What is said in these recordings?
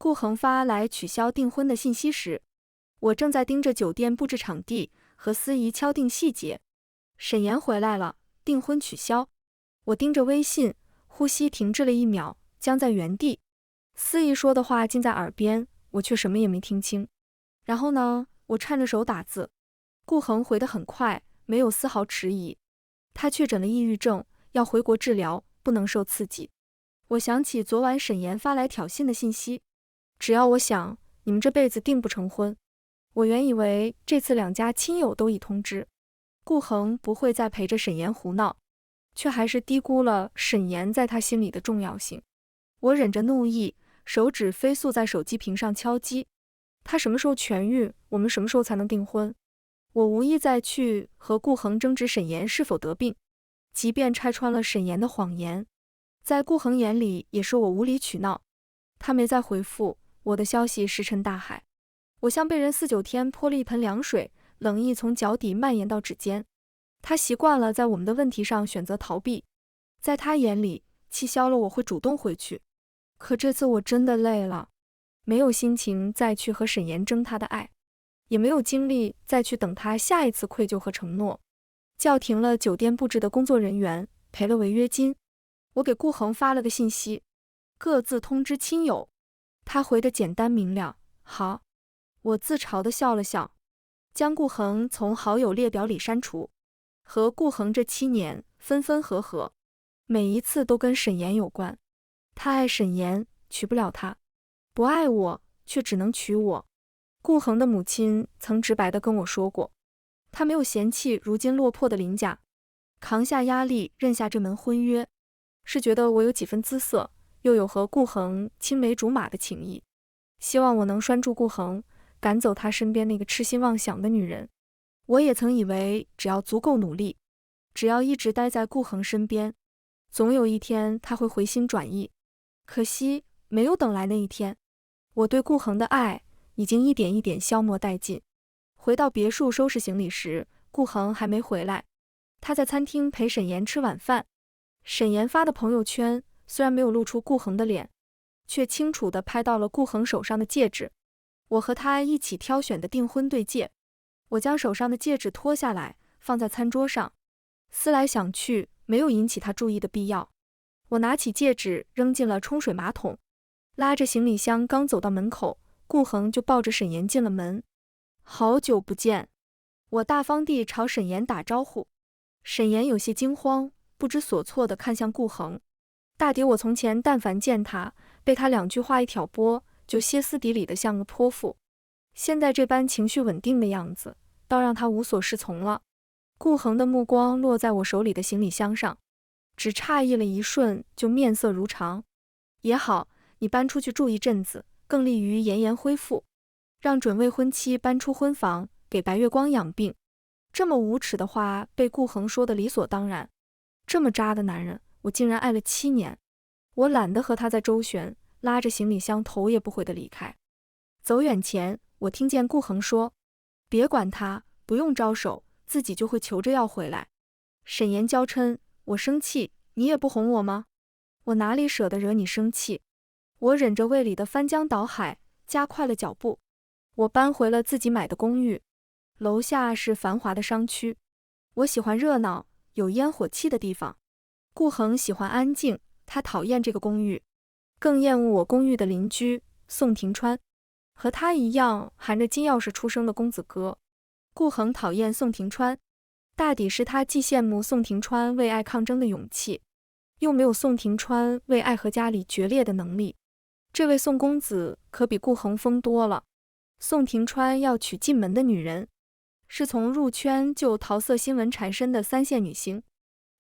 顾恒发来取消订婚的信息时，我正在盯着酒店布置场地和司仪敲定细节。沈岩回来了，订婚取消。我盯着微信，呼吸停滞了1秒，僵在原地。司仪说的话近在耳边，我却什么也没听清。然后呢，我颤着手打字。顾恒回得很快，没有丝毫迟疑。他确诊了抑郁症，要回国治疗，不能受刺激。我想起昨晚沈岩发来挑衅的信息，只要我想，你们这辈子定不成婚。我原以为这次2家亲友都已通知，顾恒不会再陪着沈岩胡闹，却还是低估了沈岩在他心里的重要性。我忍着怒意，手指飞速在手机屏上敲击。他什么时候痊愈，我们什么时候才能订婚？我无意再去和顾恒争执沈岩是否得病，即便拆穿了沈岩的谎言，在顾恒眼里也是我无理取闹。他没再回复，我的消息石沉大海。我像被人4、9天泼了一盆凉水，冷意从脚底蔓延到指尖。他习惯了在我们的问题上选择逃避，在他眼里，气消了我会主动回去。可这次我真的累了，没有心情再去和沈岩争他的爱，也没有精力再去等他下一次愧疚和承诺。叫停了酒店布置的工作人员，赔了违约金。我给顾恒发了个信息，各自通知亲友。他回得简单明了，好。我自嘲地笑了笑，将顾恒从好友列表里删除。和顾恒这7年分分合合，每一次都跟沈岩有关。他爱沈岩，娶不了他；不爱我，却只能娶我。顾恒的母亲曾直白地跟我说过，他没有嫌弃如今落魄的林家，扛下压力认下这门婚约，是觉得我有几分姿色，又有和顾恒青梅竹马的情谊，希望我能拴住顾恒，赶走他身边那个痴心妄想的女人。我也曾以为只要足够努力，只要一直待在顾恒身边，总有一天他会回心转意。可惜没有等来那一天，我对顾恒的爱已经一点一点消磨殆尽。回到别墅收拾行李时，顾恒还没回来，他在餐厅陪沈岩吃晚饭。沈岩发的朋友圈虽然没有露出顾恒的脸，却清楚地拍到了顾恒手上的戒指，我和他一起挑选的订婚对戒。我将手上的戒指脱下来，放在餐桌上，思来想去，没有引起他注意的必要。我拿起戒指扔进了冲水马桶，拉着行李箱刚走到门口，顾恒就抱着沈岩进了门。好久不见，我大方地朝沈岩打招呼。沈岩有些惊慌，不知所措地看向顾恒。大抵我从前但凡见他，被他2句话一挑拨，就歇斯底里的像个泼妇。现在这般情绪稳定的样子，倒让他无所适从了。顾恒的目光落在我手里的行李箱上，只诧异了一瞬，就面色如常。也好，你搬出去住一阵子，更利于延延恢复。让准未婚妻搬出婚房，给白月光养病。这么无耻的话被顾恒说的理所当然。这么渣的男人，我竟然爱了7年。我懒得和他再周旋，拉着行李箱头也不回地离开。走远前，我听见顾恒说，别管他，不用招手，自己就会求着要回来。沈岩娇嗔，我生气，你也不哄我吗？我哪里舍得惹你生气？我忍着胃里的翻江倒海，加快了脚步。我搬回了自己买的公寓，楼下是繁华的商区。我喜欢热闹，有烟火气的地方。顾恒喜欢安静，他讨厌这个公寓，更厌恶我公寓的邻居宋庭川。和他一样含着金钥匙出生的公子哥。顾恒讨厌宋庭川，大抵是他既羡慕宋庭川为爱抗争的勇气，又没有宋庭川为爱和家里决裂的能力。这位宋公子可比顾恒疯多了。宋庭川要娶进门的女人，是从入圈就桃色新闻缠身的3线女星。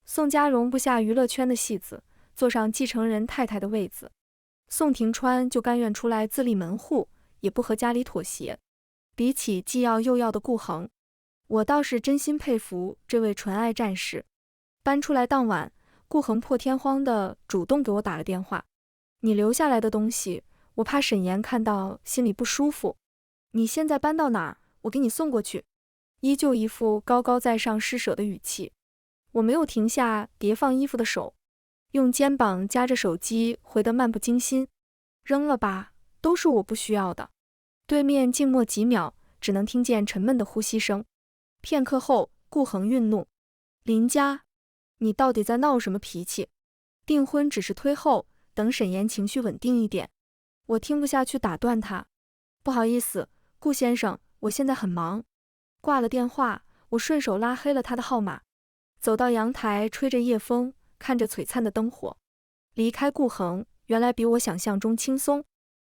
宋家容不下娱乐圈的戏子，坐上继承人太太的位子，宋庭川就甘愿出来自立门户，也不和家里妥协。比起既要又要的顾恒，我倒是真心佩服这位纯爱战士。搬出来当晚，顾恒破天荒地主动给我打了电话，你留下来的东西，我怕沈岩看到心里不舒服。你现在搬到哪儿？我给你送过去。依旧一副高高在上施舍的语气。我没有停下叠放衣服的手，用肩膀夹着手机回得漫不经心。扔了吧，都是我不需要的。对面静默几秒，只能听见沉闷的呼吸声。片刻后，顾恒愠怒：林佳，你到底在闹什么脾气？订婚只是推后，等沈岩情绪稳定一点。我听不下去，打断他：不好意思，顾先生，我现在很忙。挂了电话，我顺手拉黑了他的号码，走到阳台，吹着夜风，看着璀璨的灯火。离开顾恒，原来比我想象中轻松。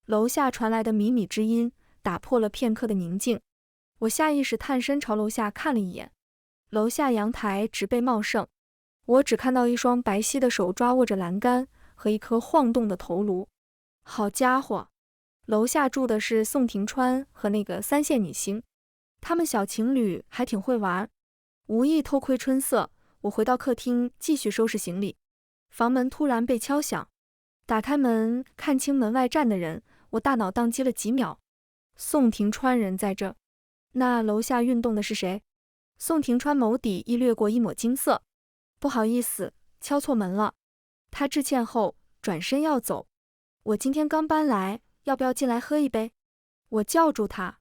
楼下传来的靡靡之音打破了片刻的宁静。我下意识探身朝楼下看了一眼，楼下阳台植被茂盛，我只看到一双白皙的手抓握着栏杆和一颗晃动的头颅。好家伙，楼下住的是宋庭川和那个3线女星，他们小情侣还挺会玩。无意偷窥春色，我回到客厅继续收拾行李。房门突然被敲响，打开门看清门外站的人，我大脑宕机了几秒。宋庭川人在这，那楼下运动的是谁？宋庭川眸底亦掠过一抹惊色。不好意思，敲错门了。他致歉后转身要走。我今天刚搬来，要不要进来喝一杯？我叫住他。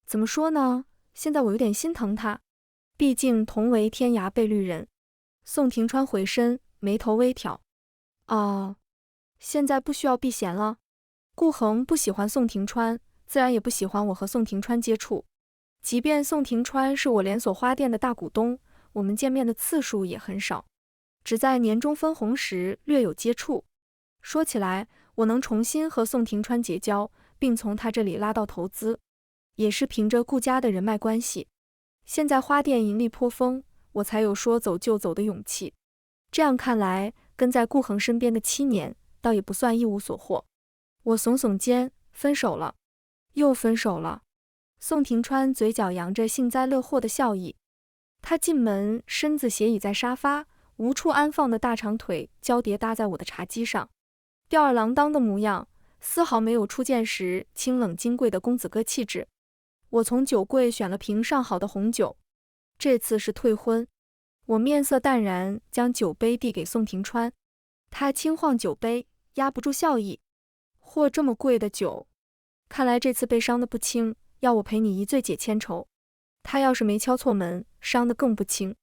怎么说呢，现在我有点心疼他，毕竟同为天涯被绿人。宋庭川回身，眉头微挑。哦，现在不需要避嫌了。顾恒不喜欢宋庭川，自然也不喜欢我和宋庭川接触。即便宋庭川是我连锁花店的大股东，我们见面的次数也很少，只在年终分红时略有接触。说起来，我能重新和宋庭川结交，并从他这里拉到投资，也是凭着顾家的人脉关系。现在花店盈利颇丰，我才有说走就走的勇气。这样看来，跟在顾恒身边的7年，倒也不算一无所获。我耸耸肩，分手了。又分手了。宋庭川嘴角扬着幸灾乐祸的笑意。他进门，身子斜倚在沙发，无处安放的大长腿交叠搭在我的茶几上，吊儿郎当的模样，丝毫没有初见时清冷金贵的公子哥气质。我从酒柜选了瓶上好的红酒，这次是退婚。我面色淡然，将酒杯递给宋庭川。他轻晃酒杯，压不住笑意。嚯，这么贵的酒，看来这次被伤得不轻，要我陪你一醉解千愁。他要是没敲错门，伤得更不轻。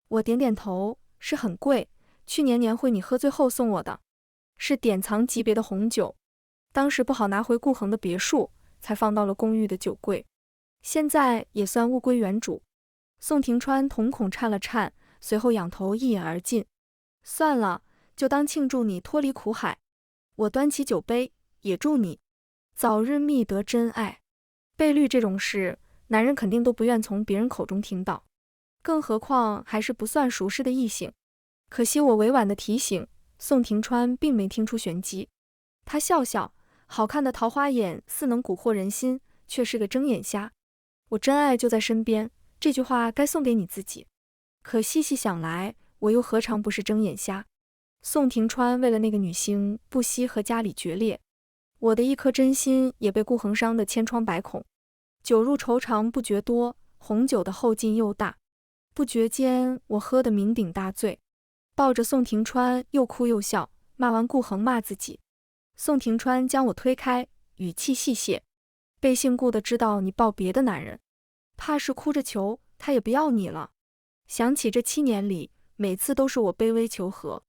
我点点头，是很贵，去年年会你喝醉后送我的，是典藏级别的红酒，当时不好拿回顾恒的别墅，才放到了公寓的酒柜，现在也算物归原主。宋庭川瞳孔颤了颤，随后仰头一饮而尽。算了，就当庆祝你脱离苦海。我端起酒杯，也祝你早日觅得真爱。被绿这种事，男人肯定都不愿从别人口中听到，更何况还是不算熟识的异性。可惜我委婉的提醒，宋庭川并没听出玄机。他笑笑，好看的桃花眼似能蛊惑人心，却是个睁眼瞎。我真爱就在身边，这句话该送给你自己。可细细想来，我又何尝不是睁眼瞎？宋庭川为了那个女星不惜和家里决裂，我的一颗真心也被顾恒伤得千疮百孔。酒入愁肠不觉多，红酒的后劲又大。不觉间，我喝得酩酊大醉，抱着宋庭川又哭又笑，骂完顾恒骂自己。宋庭川将我推开，语气细谢：被姓顾的知道你抱别的男人，怕是哭着求他也不要你了。想起这7年里，每次都是我卑微求和，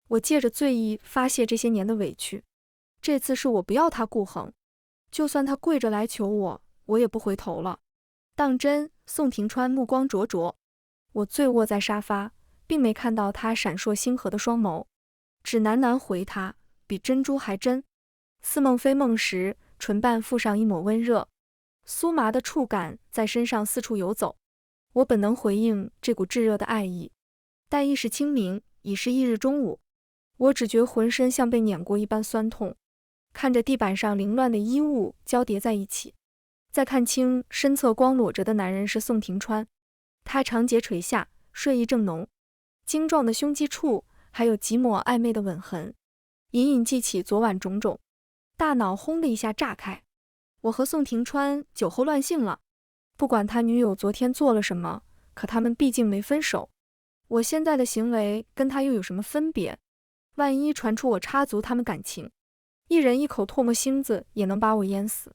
我借着醉意发泄这些年的委屈。这次是我不要他顾恒，就算他跪着来求我，我也不回头了。当真？宋庭川目光灼灼。我醉卧在沙发，并没看到他闪烁星河的双眸，只喃喃回他，比珍珠还真。似梦非梦时，唇瓣附上一抹温热，酥麻的触感在身上四处游走。我本能回应这股炙热的爱意，但一时清明，已是翌日中午，我只觉浑身像被碾过一般酸痛。看着地板上凌乱的衣物交叠在一起，再看清身侧光裸着的男人是宋庭川，他长睫垂下，睡意正浓，精壮的胸肌处还有几抹暧昧的吻痕，隐隐记起昨晚种种，大脑轰的一下炸开。我和宋庭川酒后乱性了，不管他女友昨天做了什么，可他们毕竟没分手，我现在的行为跟他又有什么分别？万一传出我插足他们感情，一人一口唾沫星子也能把我淹死。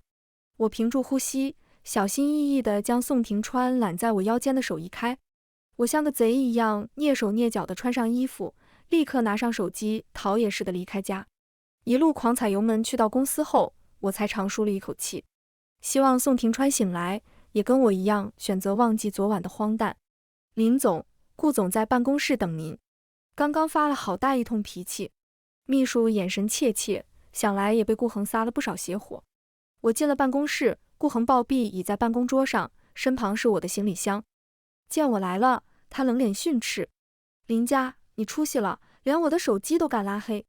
我屏住呼吸，小心翼翼地将宋庭川揽在我腰间的手移开。我像个贼一样蹑手蹑脚地穿上衣服，立刻拿上手机，逃也似的离开家。一路狂踩油门去到公司后，我才长舒了一口气。希望宋庭川醒来也跟我一样选择忘记昨晚的荒诞。林总，顾总在办公室等您。刚刚发了好大一通脾气。秘书眼神怯怯，想来也被顾恒撒了不少邪火。我进了办公室，顾恒暴毙倚在办公桌上，身旁是我的行李箱。见我来了，他冷脸训斥：林佳，你出息了，连我的手机都敢拉黑。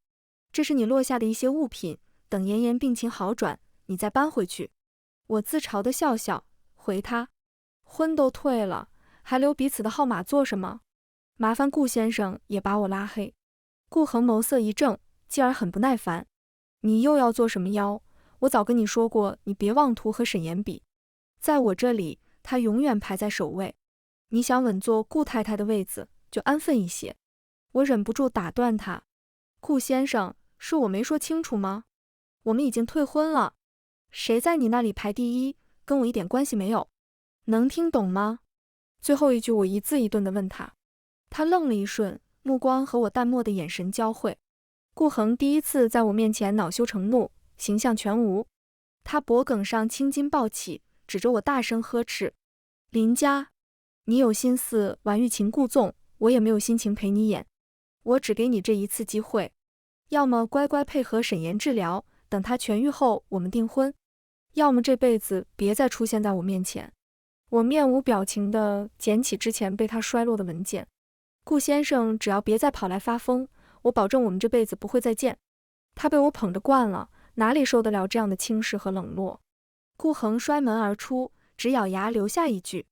这是你落下的一些物品，等妍妍病情好转，你再搬回去。我自嘲地笑笑，回他：婚都退了，还留彼此的号码做什么？麻烦顾先生也把我拉黑。顾恒眸色一正，继而很不耐烦：你又要做什么妖？我早跟你说过，你别妄图和沈岩比，在我这里，他永远排在首位。你想稳坐顾太太的位子，就安分一些。我忍不住打断他：顾先生，是我没说清楚吗？我们已经退婚了，谁在你那里排第一，跟我一点关系没有。能听懂吗？最后一句我一字一顿地问他。他愣了一瞬，目光和我淡漠的眼神交汇。顾恒第一次在我面前恼羞成怒，形象全无。他脖颈上青筋暴起，指着我大声呵斥：林佳，你有心思玩欲擒故纵，我也没有心情陪你演。我只给你这一次机会，要么乖乖配合沈岩治疗，等他痊愈后我们订婚，要么这辈子别再出现在我面前。我面无表情地捡起之前被他摔落的文件。顾先生只要别再跑来发疯，我保证我们这辈子不会再见。他被我捧着惯了，哪里受得了这样的轻视和冷落？顾恒摔门而出，只咬牙留下一句：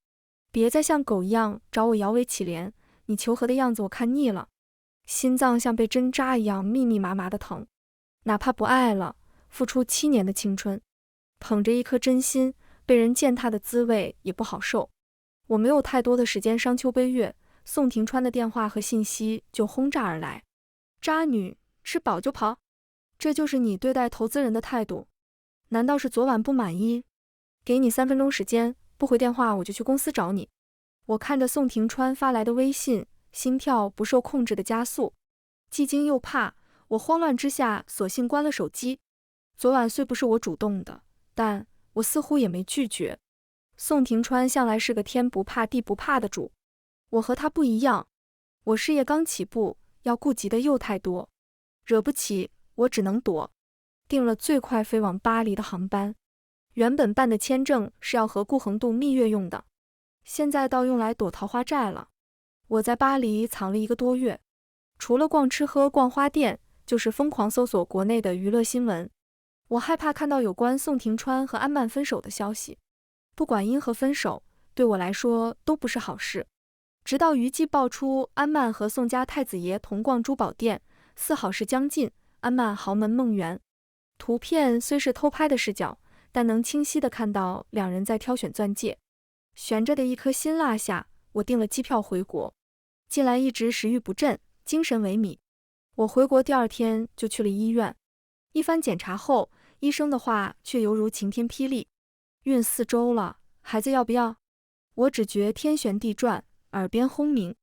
别再像狗一样找我摇尾乞怜，你求和的样子我看腻了。心脏像被针扎一样密密麻麻的疼，哪怕不爱了，付出7年的青春，捧着一颗真心，被人践踏的滋味也不好受。我没有太多的时间伤秋悲月，宋庭川的电话和信息就轰炸而来。渣女，吃饱就跑，这就是你对待投资人的态度？难道是昨晚不满意？给你3分钟时间，不回电话我就去公司找你。我看着宋庭川发来的微信，心跳不受控制的加速，既惊又怕，我慌乱之下索性关了手机。昨晚虽不是我主动的，但我似乎也没拒绝。宋庭川向来是个天不怕地不怕的主，我和他不一样，我事业刚起步，要顾及的又太多，惹不起我只能躲。订了最快飞往巴黎的航班，原本办的签证是要和顾恒度蜜月用的，现在倒用来躲桃花债了。我在巴黎藏了1个多月，除了逛吃喝逛花店，就是疯狂搜索国内的娱乐新闻。我害怕看到有关宋庭川和安曼分手的消息，不管因何分手，对我来说都不是好事。直到娱记爆出安曼和宋家太子爷同逛珠宝店，似好事将近，安曼豪门梦圆。图片虽是偷拍的视角，但能清晰地看到两人在挑选钻戒。悬着的一颗心落下，我订了机票回国。近来一直食欲不振，精神萎靡。我回国第2天就去了医院，一番检查后，医生的话却犹如晴天霹雳：孕4周了，孩子要不要？我只觉天旋地转，耳边轰鸣。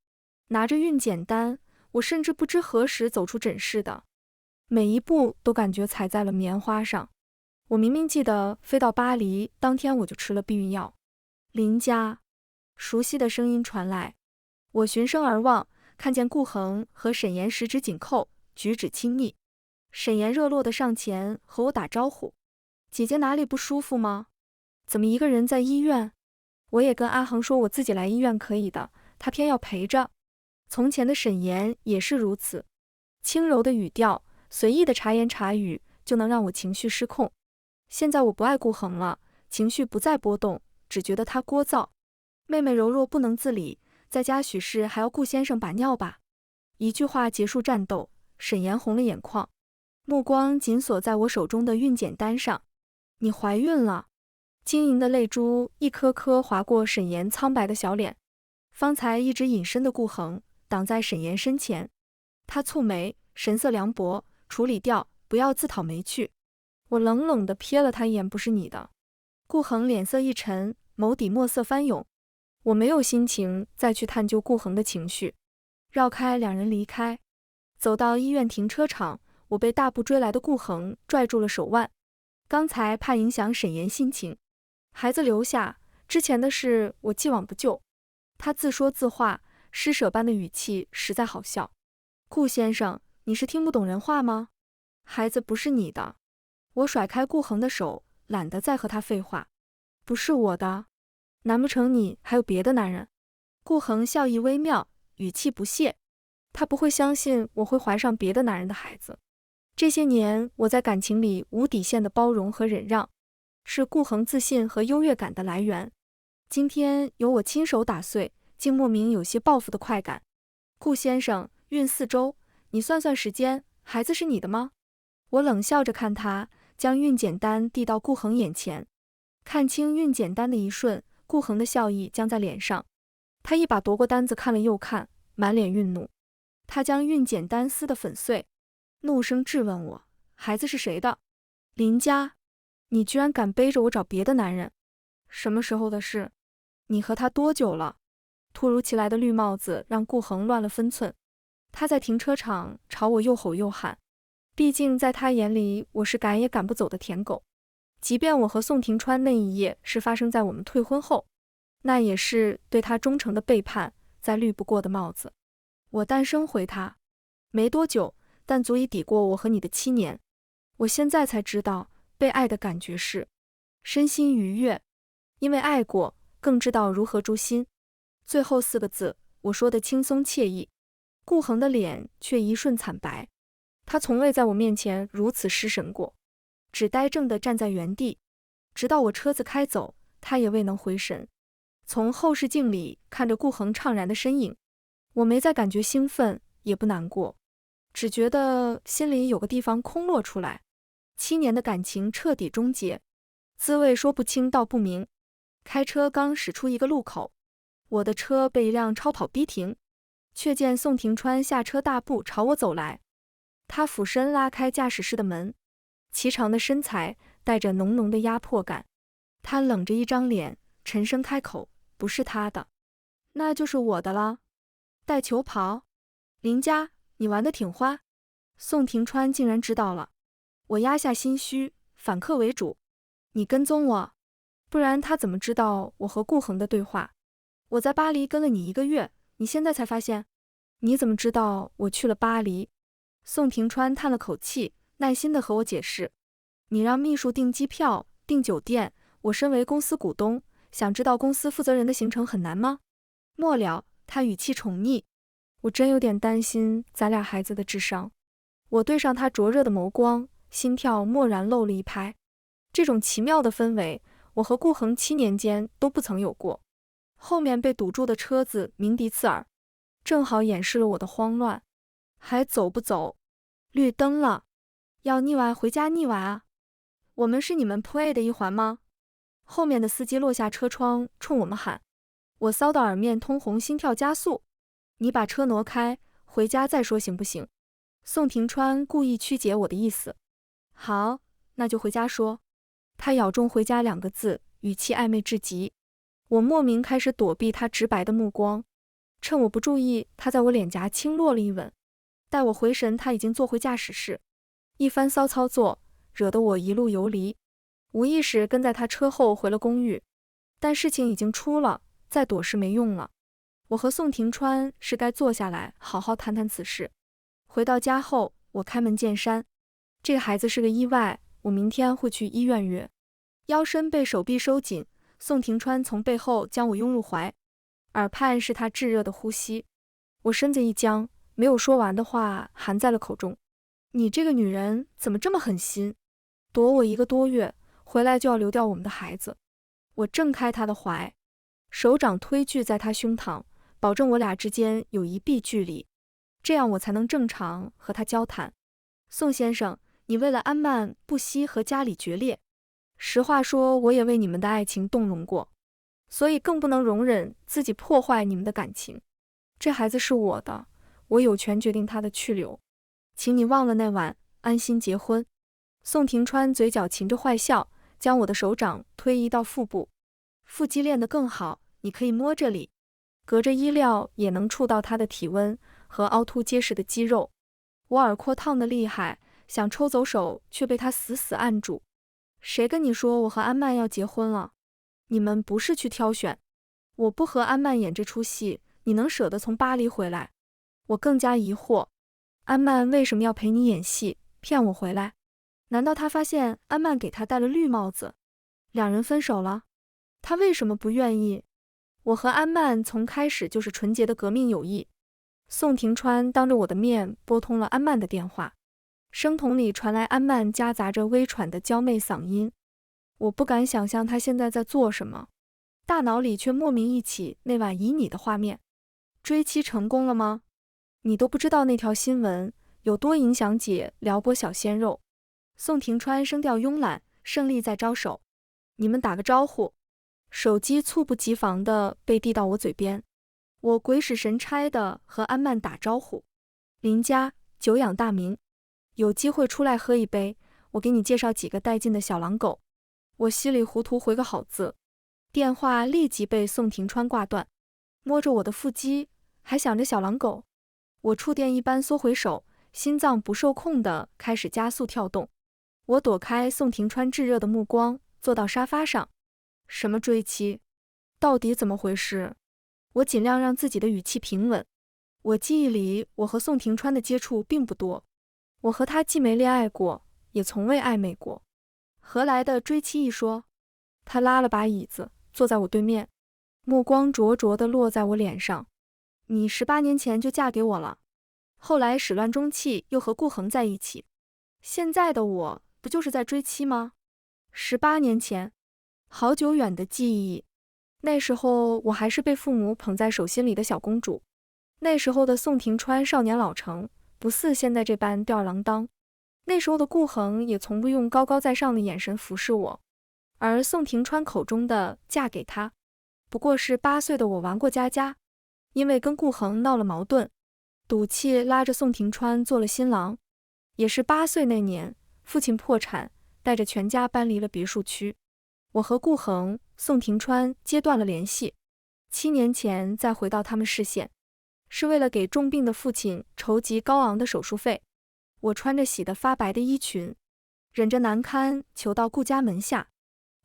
拿着孕检单，我甚至不知何时走出诊室的，每一步都感觉踩在了棉花上。我明明记得飞到巴黎当天我就吃了避孕药。林佳，熟悉的声音传来，我循声而望，看见顾恒和沈岩十指紧扣，举止亲密。沈岩热络地上前和我打招呼：姐姐哪里不舒服吗？怎么一个人在医院？我也跟阿恒说我自己来医院可以的，他偏要陪着。从前的沈岩也是如此，轻柔的语调，随意的茶言茶语就能让我情绪失控。现在我不爱顾恒了，情绪不再波动，只觉得他聒噪。妹妹柔弱不能自理，在家许是还要顾先生把尿吧。一句话结束战斗，沈岩红了眼眶，目光紧锁在我手中的孕检单上。你怀孕了。晶莹的泪珠一颗颗划过沈岩苍白的小脸。方才一直隐身的顾恒挡在沈岩身前，他蹙眉，神色凉薄：处理掉，不要自讨没趣。我冷冷地瞥了他一眼，不是你的。顾恒脸色一沉，眸底墨色翻涌。我没有心情再去探究顾恒的情绪，绕开两人离开。走到医院停车场，我被大步追来的顾恒拽住了手腕。刚才怕影响沈岩心情，孩子留下，之前的事我既往不咎。他自说自话，施舍般的语气实在好笑。顾先生，你是听不懂人话吗？孩子不是你的。我甩开顾恒的手，懒得再和他废话。不是我的，难不成你还有别的男人？顾恒笑意微妙，语气不屑。他不会相信我会怀上别的男人的孩子。这些年我在感情里无底线的包容和忍让，是顾恒自信和优越感的来源。今天由我亲手打碎，竟莫名有些报复的快感。顾先生，孕4周，你算算时间，孩子是你的吗？我冷笑着看他，将孕检单递到顾恒眼前。看清孕检单的一瞬，顾恒的笑意僵在脸上。他一把夺过单子，看了又看，满脸愠怒。他将孕检单撕得粉碎，怒声质问我：孩子是谁的？林家，你居然敢背着我找别的男人？什么时候的事？你和他多久了？突如其来的绿帽子让顾恒乱了分寸。他在停车场朝我又吼又喊，毕竟在他眼里我是赶也赶不走的舔狗。即便我和宋庭川那一夜是发生在我们退婚后，那也是对他忠诚的背叛，再绿不过的帽子。我单声回他，没多久，但足以抵过我和你的7年。我现在才知道被爱的感觉是身心愉悦，因为爱过，更知道如何诛心。最后4个字，我说得轻松惬意。顾恒的脸却一瞬惨白，他从未在我面前如此失神过，只呆怔地站在原地，直到我车子开走，他也未能回神。从后视镜里看着顾恒怅然的身影，我没再感觉兴奋，也不难过，只觉得心里有个地方空落出来。7年的感情彻底终结，滋味说不清道不明。开车刚驶出一个路口，我的车被一辆超跑逼停，却见宋庭川下车大步朝我走来。他俯身拉开驾驶室的门，颀长的身材带着浓浓的压迫感。他冷着一张脸，沉声开口：不是他的，那就是我的了。带球跑？林家，你玩得挺花。宋庭川竟然知道了。我压下心虚，反客为主。你跟踪我？不然他怎么知道我和顾恒的对话？我在巴黎跟了你1个月，你现在才发现？你怎么知道我去了巴黎？宋庭川叹了口气，耐心地和我解释。你让秘书订机票、订酒店，我身为公司股东，想知道公司负责人的行程很难吗？末了，他语气宠溺。我真有点担心咱俩孩子的智商。我对上他灼热的眸光，心跳蓦然漏了一拍。这种奇妙的氛围，我和顾恒7年间都不曾有过。后面被堵住的车子鸣笛刺耳，正好掩饰了我的慌乱。还走不走？绿灯了，要腻歪回家腻歪啊！我们是你们 play 的一环吗？后面的司机落下车窗冲我们喊。我骚到耳面通红，心跳加速。你把车挪开，回家再说行不行？宋庭川故意曲解我的意思。好，那就回家说。他咬中回家2个字，语气暧昧至极。我莫名开始躲避他直白的目光，趁我不注意，他在我脸颊轻落了一吻。待我回神，他已经坐回驾驶室。一番骚操作，惹得我一路游离，无意识跟在他车后回了公寓。但事情已经出了，再躲是没用了。我和宋庭川是该坐下来好好谈谈此事。回到家后，我开门见山，这个孩子是个意外，我明天会去医院约。腰身被手臂收紧，宋庭川从背后将我拥入怀，耳畔是他炙热的呼吸。我身子一僵，没有说完的话含在了口中。你这个女人怎么这么狠心，躲我1个多月，回来就要流掉我们的孩子。我挣开他的怀，手掌推拒在他胸膛，保证我俩之间有1臂距离，这样我才能正常和他交谈。宋先生，你为了安曼不惜和家里决裂，实话说，我也为你们的爱情动容过，所以更不能容忍自己破坏你们的感情。这孩子是我的，我有权决定他的去留，请你忘了那晚，安心结婚。宋庭川嘴角噙着坏笑，将我的手掌推移到腹部。腹肌练得更好，你可以摸这里。隔着衣料也能触到他的体温和凹凸结实的肌肉。我耳廓烫得厉害，想抽走手，却被他死死按住。谁跟你说我和安曼要结婚了？你们不是去挑选？我不和安曼演这出戏，你能舍得从巴黎回来？我更加疑惑，安曼为什么要陪你演戏，骗我回来？难道他发现安曼给他戴了绿帽子，两人分手了？他为什么不愿意？我和安曼从开始就是纯洁的革命友谊。宋庭川当着我的面拨通了安曼的电话，声筒里传来安曼夹杂着微喘的娇媚嗓音。我不敢想象他现在在做什么，大脑里却莫名忆起那晚旖旎的画面。追妻成功了吗？你都不知道那条新闻有多影响姐撩拨小鲜肉。宋庭川声调慵懒，胜利在招手。你们打个招呼。手机猝不及防地被递到我嘴边，我鬼使神差地和安曼打招呼。林家，久仰大名，有机会出来喝一杯，我给你介绍几个带劲的小狼狗。我稀里糊涂回个好字，电话立即被宋庭川挂断。摸着我的腹肌，还想着小狼狗，我触电一般缩回手，心脏不受控地开始加速跳动。我躲开宋庭川炙热的目光，坐到沙发上。什么追妻？到底怎么回事？我尽量让自己的语气平稳。我记忆里，我和宋庭川的接触并不多，我和他既没恋爱过，也从未暧昧过。何来的追妻一说？他拉了把椅子，坐在我对面，目光灼灼地落在我脸上。你18年前就嫁给我了，后来始乱终弃，又和顾恒在一起。现在的我，不就是在追妻吗？18年前。好久远的记忆，那时候我还是被父母捧在手心里的小公主。那时候的宋庭川少年老成，不似现在这般吊儿郎当。那时候的顾恒也从不用高高在上的眼神俯视我，而宋庭川口中的嫁给他，不过是8岁的我玩过家家，因为跟顾恒闹了矛盾，赌气拉着宋庭川做了新郎。也是8岁那年，父亲破产，带着全家搬离了别墅区。我和顾恒、宋庭川切断了联系，7年前再回到他们视线，是为了给重病的父亲筹集高昂的手术费。我穿着洗得发白的衣裙，忍着难堪求到顾家门下。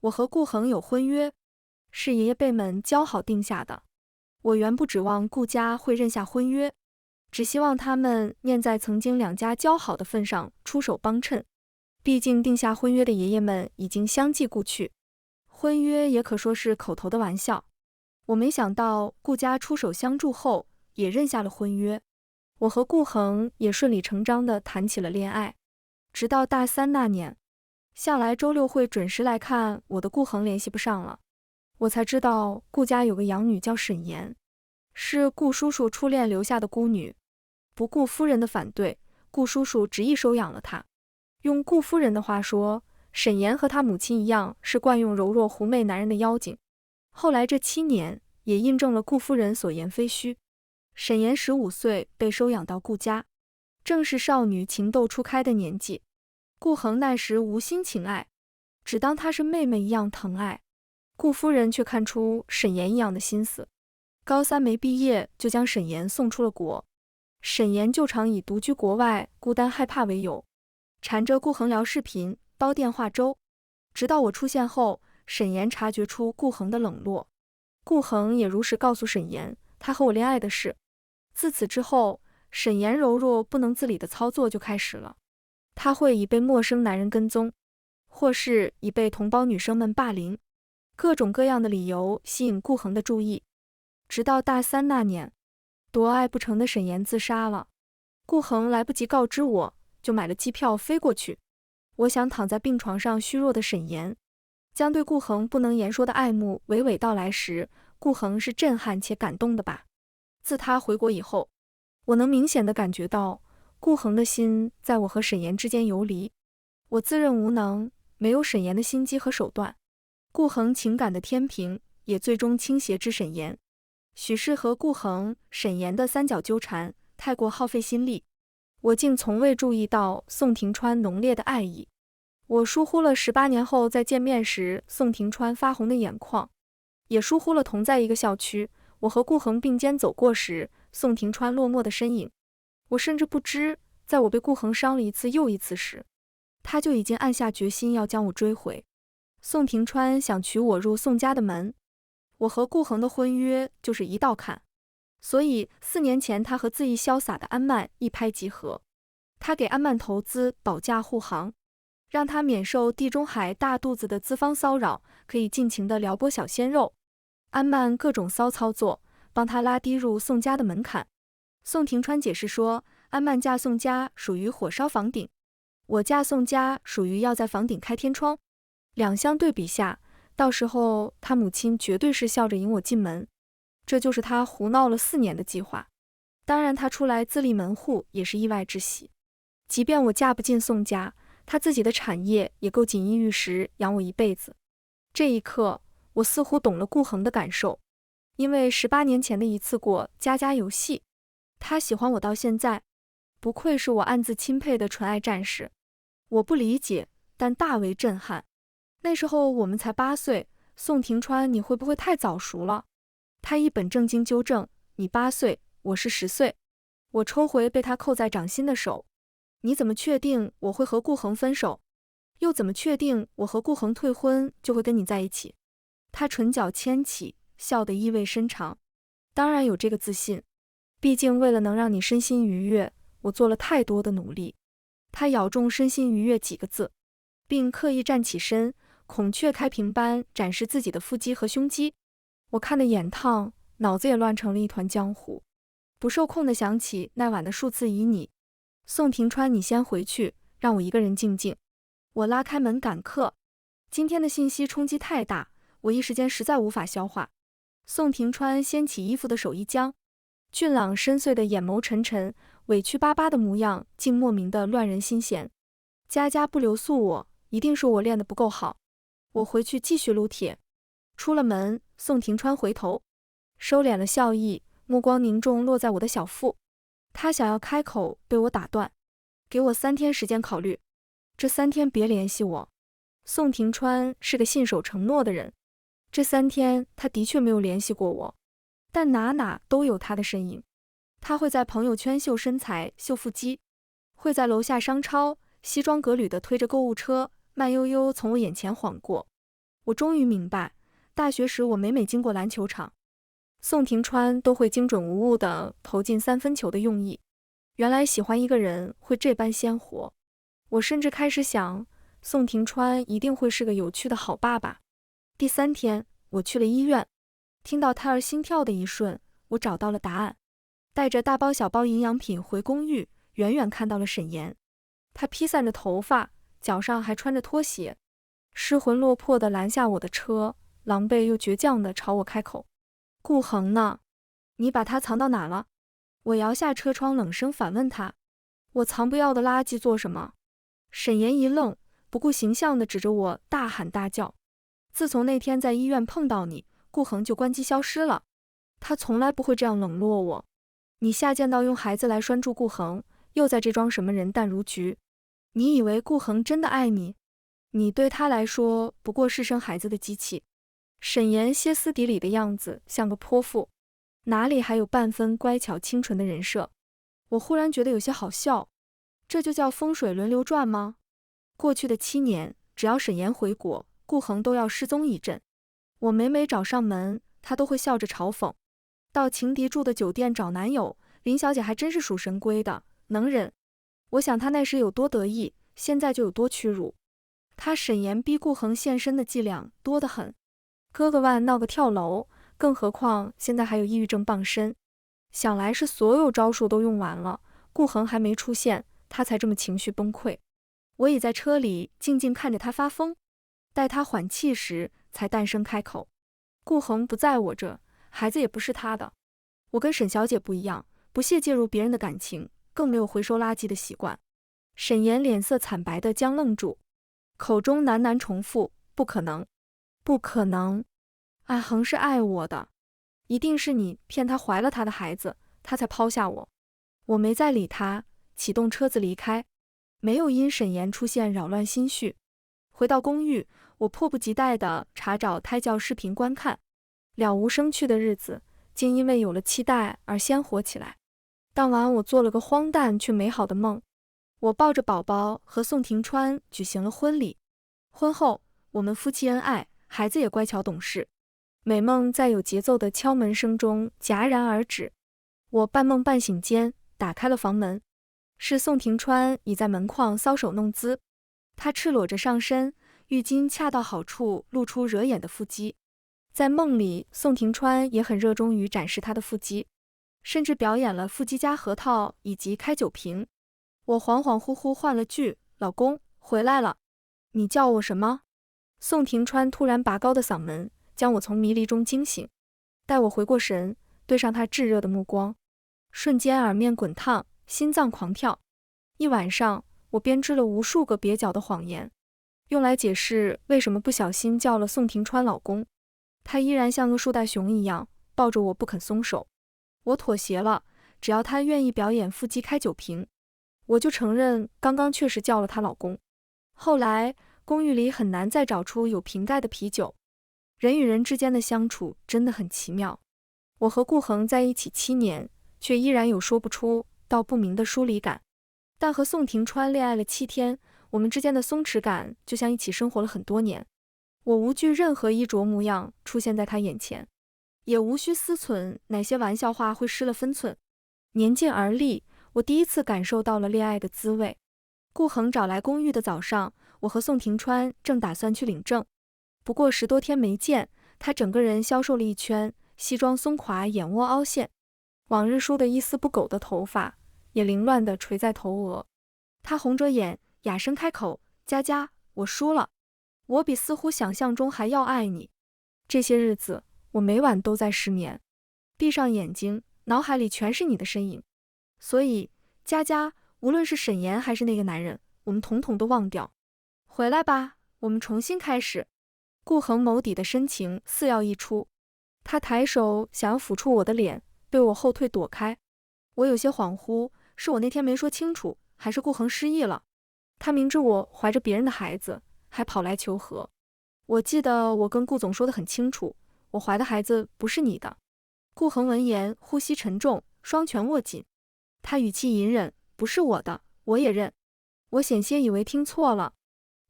我和顾恒有婚约，是爷爷辈们交好定下的。我原不指望顾家会认下婚约，只希望他们念在曾经两家交好的份上出手帮衬。毕竟定下婚约的爷爷们已经相继故去。婚约也可说是口头的玩笑，我没想到顾家出手相助后也认下了婚约，我和顾恒也顺理成章地谈起了恋爱。直到大3那年，向来周六会准时来看我的顾恒联系不上了，我才知道顾家有个养女叫沈岩，是顾叔叔初恋留下的孤女。不顾夫人的反对，顾叔叔执意收养了她。用顾夫人的话说，沈岩和她母亲一样，是惯用柔弱狐媚男人的妖精。后来这7年，也印证了顾夫人所言非虚。沈岩15岁被收养到顾家，正是少女情窦初开的年纪。顾恒那时无心情爱，只当她是妹妹一样疼爱。顾夫人却看出沈岩一样的心思，高3没毕业就将沈岩送出了国。沈岩就常以独居国外、孤单害怕为由，缠着顾恒聊视频、煲电话粥。直到我出现后，沈岩察觉出顾恒的冷落，顾恒也如实告诉沈岩他和我恋爱的事。自此之后，沈岩柔弱不能自理的操作就开始了。他会以被陌生男人跟踪，或是以被同胞女生们霸凌，各种各样的理由吸引顾恒的注意。直到大3那年，夺爱不成的沈岩自杀了，顾恒来不及告知我，就买了机票飞过去。我想躺在病床上虚弱的沈岩，将对顾恒不能言说的爱慕娓娓道来时，顾恒是震撼且感动的吧。自他回国以后，我能明显地感觉到顾恒的心在我和沈岩之间游离。我自认无能，没有沈岩的心机和手段，顾恒情感的天平也最终倾斜至沈岩。许是和顾恒、沈岩的三角纠缠太过耗费心力，我竟从未注意到宋庭川浓烈的爱意。我疏忽了18年后再见面时宋庭川发红的眼眶，也疏忽了同在一个校区，我和顾恒并肩走过时宋庭川落寞的身影。我甚至不知，在我被顾恒伤了一次又一次时，他就已经暗下决心要将我追回。宋庭川想娶我入宋家的门，我和顾恒的婚约就是一道坎，所以4年前他和恣意潇洒的安曼一拍即合。他给安曼投资保驾护航，让他免受地中海大肚子的资方骚扰，可以尽情的撩拨小鲜肉。安曼各种骚操作，帮他拉低入宋家的门槛。宋庭川解释说，安曼嫁宋家属于火烧房顶，我嫁宋家属于要在房顶开天窗。两相对比下，到时候他母亲绝对是笑着迎我进门。这就是他胡闹了4年的计划。当然他出来自立门户也是意外之喜。即便我嫁不进宋家，他自己的产业也够锦衣玉食养我一辈子。这一刻，我似乎懂了顾恒的感受，因为18年前的一次过家家游戏，他喜欢我到现在，不愧是我暗自钦佩的纯爱战士。我不理解，但大为震撼。那时候我们才8岁，宋庭川，你会不会太早熟了？他一本正经纠正，你8岁，我是10岁。我抽回被他扣在掌心的手。你怎么确定我会和顾恒分手？又怎么确定我和顾恒退婚就会跟你在一起？他唇角牵起，笑得意味深长。当然有这个自信，毕竟为了能让你身心愉悦，我做了太多的努力。他咬中身心愉悦几个字，并刻意站起身，孔雀开屏般展示自己的腹肌和胸肌。我看得眼烫，脑子也乱成了一团浆糊，不受控地想起那晚的数次旖旎。宋庭川，你先回去，让我一个人静静。我拉开门赶客。今天的信息冲击太大，我一时间实在无法消化。宋庭川掀起衣服的手一僵，俊朗深邃的眼眸沉沉，委屈巴巴的模样竟莫名的乱人心弦。家家不留宿我，一定是我练得不够好。我回去继续撸铁。出了门，宋庭川回头，收敛了笑意，目光凝重落在我的小腹。他想要开口，被我打断。给我3天时间考虑，这3天别联系我。宋庭川是个信守承诺的人，这3天他的确没有联系过我，但哪哪都有他的身影。他会在朋友圈秀身材、秀腹肌，会在楼下商超西装革履地推着购物车，慢悠悠从我眼前晃过。我终于明白，大学时我每经过篮球场，宋庭川都会精准无误地投进3分球的用意。原来喜欢一个人会这般鲜活。我甚至开始想，宋庭川一定会是个有趣的好爸爸。第3天，我去了医院，听到胎儿心跳的一瞬，我找到了答案。带着大包小包营养品回公寓，远远看到了沈岩。他披散着头发，脚上还穿着拖鞋，失魂落魄地拦下我的车，狼狈又倔强地朝我开口：顾恒呢？你把他藏到哪了？我摇下车窗，冷声反问他：我藏不要的垃圾做什么？沈岩一愣，不顾形象地指着我大喊大叫：自从那天在医院碰到你，顾恒就关机消失了。他从来不会这样冷落我。你下贱到用孩子来拴住顾恒，又在这装什么人淡如菊？你以为顾恒真的爱你？你对他来说不过是生孩子的机器。沈岩歇斯底里的样子像个泼妇，哪里还有半分乖巧清纯的人设？我忽然觉得有些好笑，这就叫风水轮流转吗？过去的7年，只要沈岩回国，顾恒都要失踪一阵。我每找上门，他都会笑着嘲讽。到情敌住的酒店找男友，林小姐还真是属神龟的，能忍。我想他那时有多得意，现在就有多屈辱。他沈岩逼顾恒现身的伎俩多得很，割个腕闹个跳楼，更何况现在还有抑郁症傍身。想来是所有招数都用完了，顾恒还没出现，他才这么情绪崩溃。我倚在车里静静看着他发疯，待他缓气时才淡声开口：顾恒不在我这，孩子也不是他的。我跟沈小姐不一样，不屑介入别人的感情，更没有回收垃圾的习惯。沈岩脸色惨白地僵愣住，口中喃喃重复：不可能，不可能。阿恒是爱我的，一定是你骗他怀了他的孩子，他才抛下我。我没再理他，启动车子离开，没有因沈岩出现扰乱心绪。回到公寓，我迫不及待地查找胎教视频观看，了无生趣的日子竟因为有了期待而鲜活起来。当晚我做了个荒诞却美好的梦，我抱着宝宝和宋庭川举行了婚礼。婚后，我们夫妻恩爱，孩子也乖巧懂事。美梦在有节奏的敲门声中戛然而止。我半梦半醒间打开了房门，是宋庭川倚在门框搔首弄姿。他赤裸着上身，浴巾恰到好处露出惹眼的腹肌。在梦里，宋庭川也很热衷于展示他的腹肌，甚至表演了腹肌加核桃以及开酒瓶。我恍恍惚惚换了句：“老公，回来了。”“你叫我什么？”宋庭川突然拔高的嗓门将我从迷离中惊醒。待我回过神，对上他炙热的目光，瞬间耳面滚烫，心脏狂跳。一晚上，我编织了无数个蹩脚的谎言，用来解释为什么不小心叫了宋庭川老公。他依然像个树袋熊一样抱着我不肯松手。我妥协了，只要他愿意表演腹肌开酒瓶，我就承认刚刚确实叫了他老公。后来公寓里很难再找出有瓶盖的啤酒。人与人之间的相处真的很奇妙。我和顾恒在一起7年，却依然有说不出道不明的疏离感。但和宋庭川恋爱了7天，我们之间的松弛感就像一起生活了很多年。我无惧任何衣着模样出现在他眼前，也无需思忖哪些玩笑话会失了分寸。年近而立，我第一次感受到了恋爱的滋味。顾恒找来公寓的早上，我和宋庭川正打算去领证。不过10多天没见，他整个人消瘦了一圈，西装松垮，眼窝凹陷，往日梳得一丝不苟的头发也凌乱地垂在头额。他红着眼，哑声开口：“佳佳，我输了。我比似乎想象中还要爱你。”这些日子，我每晚都在失眠，闭上眼睛，脑海里全是你的身影。所以，佳佳，无论是沈岩还是那个男人，我们统统都忘掉。回来吧，我们重新开始。顾恒眸底的深情似要溢出，他抬手想要抚触我的脸，被我后退躲开。我有些恍惚，是我那天没说清楚，还是顾恒失忆了？他明知我怀着别人的孩子，还跑来求和。我记得我跟顾总说得很清楚，我怀的孩子不是你的。顾恒闻言呼吸沉重，双拳握紧，他语气隐忍：“不是我的，我也认。”我险些以为听错了，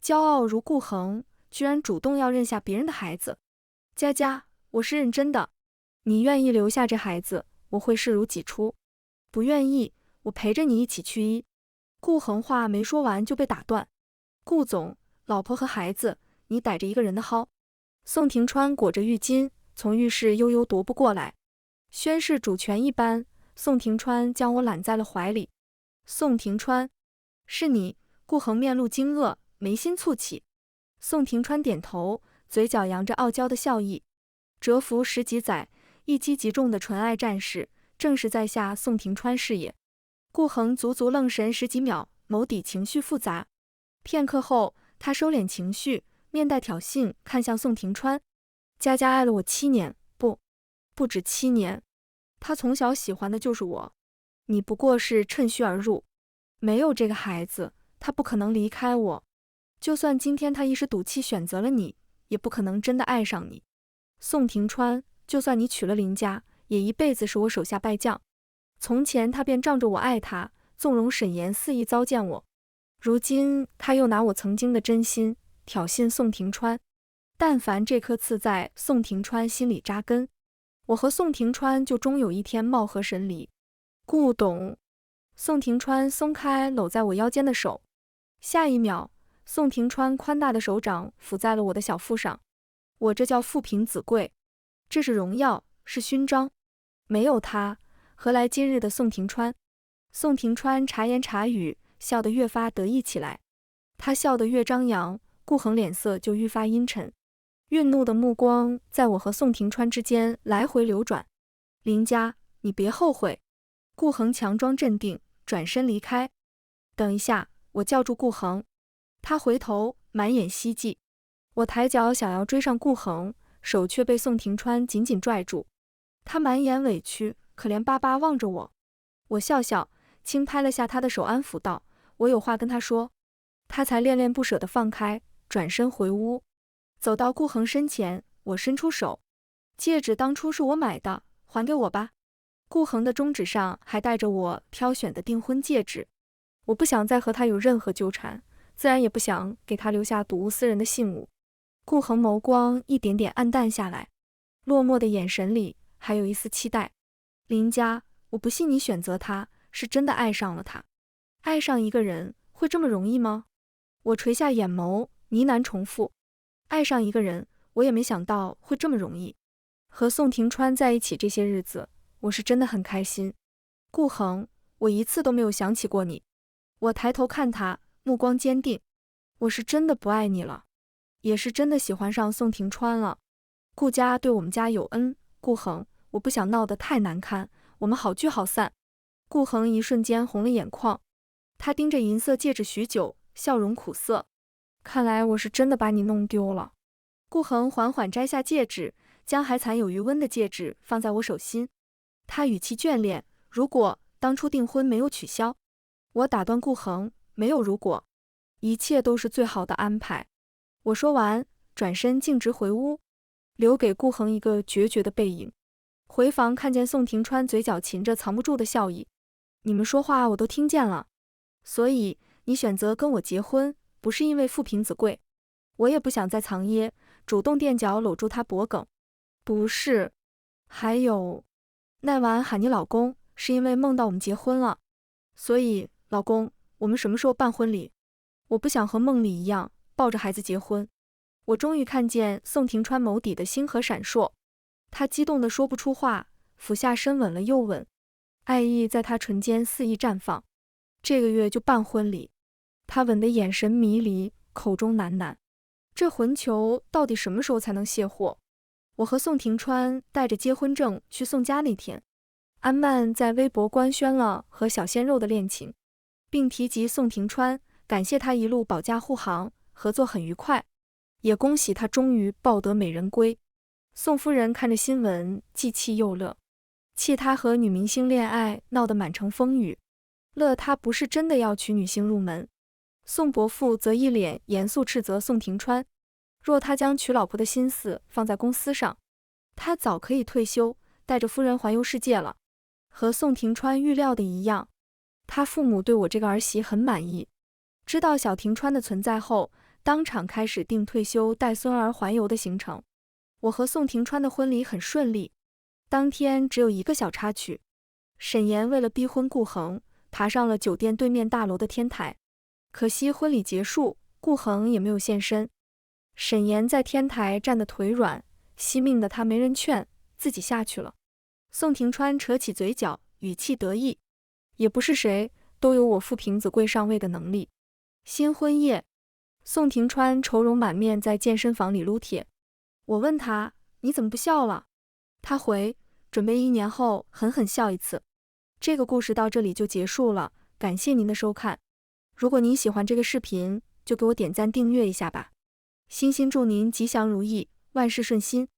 骄傲如顾恒，居然主动要认下别人的孩子。佳佳，我是认真的，你愿意留下这孩子，我会视如己出；不愿意，我陪着你一起去医。顾恒话没说完就被打断。顾总，老婆和孩子，你逮着一个人的薅。宋庭川裹着浴巾从浴室悠悠踱步过来，宣誓主权一般，宋庭川将我揽在了怀里。宋庭川，是你？顾恒面露惊愕，眉心蹙起。宋庭川点头，嘴角扬着傲娇的笑意。蛰伏10几载，一击即中的纯爱战士，正是在下宋庭川是也。顾恒足足愣神10几秒，眸底情绪复杂。片刻后，他收敛情绪，面带挑衅看向宋庭川：“佳佳爱了我7年，不止7年。他从小喜欢的就是我，你不过是趁虚而入。没有这个孩子，他不可能离开我。就算今天他一时赌气选择了你，也不可能真的爱上你。宋庭川，就算你娶了林家，也一辈子是我手下败将。从前他便仗着我爱他，纵容沈岩肆意糟践我，如今他又拿我曾经的真心挑衅宋庭川。但凡这颗刺在宋庭川心里扎根，我和宋庭川就终有一天貌合神离。顾董。”宋庭川松开搂在我腰间的手，下一秒，宋庭川宽大的手掌抚在了我的小腹上。我这叫父凭子贵，这是荣耀，是勋章。没有他，何来今日的宋庭川？宋庭川察言察语，笑得越发得意起来。他笑得越张扬，顾恒脸色就愈发阴沉，愠怒的目光在我和宋庭川之间来回流转。林家，你别后悔。顾恒强装镇定，转身离开。等一下，我叫住顾恒。他回头，满眼希冀。我抬脚想要追上顾恒，手却被宋庭川紧紧拽住。他满眼委屈，可怜巴巴望着我。我笑笑，轻拍了下他的手，安抚道：“我有话跟他说。”他才恋恋不舍地放开，转身回屋。走到顾恒身前，我伸出手，戒指当初是我买的，还给我吧。顾恒的中指上还戴着我挑选的订婚戒指。我不想再和他有任何纠缠，自然也不想给他留下睹物思人的信物。顾恒眸光一点点暗淡下来，落寞的眼神里还有一丝期待。林佳，我不信你选择他是真的爱上了他。爱上一个人会这么容易吗？我垂下眼眸，呢喃重复。爱上一个人，我也没想到会这么容易。和宋庭川在一起这些日子，我是真的很开心。顾恒，我一次都没有想起过你。我抬头看他，目光坚定。我是真的不爱你了，也是真的喜欢上宋庭川了。顾家对我们家有恩，顾恒，我不想闹得太难看，我们好聚好散。顾恒一瞬间红了眼眶，他盯着银色戒指许久，笑容苦涩。看来我是真的把你弄丢了。顾恒缓缓摘下戒指，将还残有余温的戒指放在我手心。他语气眷恋，如果当初订婚没有取消。我打断顾恒，没有如果，一切都是最好的安排。我说完，转身径直回屋，留给顾恒一个决绝的背影。回房看见宋庭川嘴角噙着藏不住的笑意。你们说话我都听见了，所以你选择跟我结婚，不是因为富平子贵。我也不想再藏掖，主动垫脚搂住他脖颈。不是，还有，那晚喊你老公，是因为梦到我们结婚了。所以，老公，我们什么时候办婚礼？我不想和梦里一样，抱着孩子结婚。我终于看见宋庭川眸底的星河闪烁，他激动得说不出话，俯下身吻了又吻，爱意在他唇间肆意绽放。这个月就办婚礼。他吻的眼神迷离，口中喃喃，这混球到底什么时候才能卸货？我和宋庭川带着结婚证去宋家那天，安曼在微博官宣了和小鲜肉的恋情，并提及宋庭川，感谢他一路保驾护航，合作很愉快，也恭喜他终于抱得美人归。宋夫人看着新闻，既气又乐，气他和女明星恋爱闹得满城风雨，乐他不是真的要娶女星入门。宋伯父则一脸严肃斥责宋庭川，若他将娶老婆的心思放在公司上，他早可以退休，带着夫人环游世界了。和宋庭川预料的一样，他父母对我这个儿媳很满意，知道小庭川的存在后，当场开始定退休带孙儿环游的行程。我和宋庭川的婚礼很顺利，当天只有一个小插曲，沈岩为了逼婚顾恒，爬上了酒店对面大楼的天台，可惜婚礼结束，顾恒也没有现身。沈岩在天台站得腿软，惜命的他没人劝，自己下去了。宋庭川扯起嘴角，语气得意，也不是谁都有我富平子贵上位的能力。新婚夜，宋庭川愁容满面在健身房里撸铁。我问他，你怎么不笑了？他回，准备1年后狠狠笑一次。这个故事到这里就结束了，感谢您的收看。如果您喜欢这个视频，就给我点赞订阅一下吧。衷心祝您吉祥如意，万事顺心。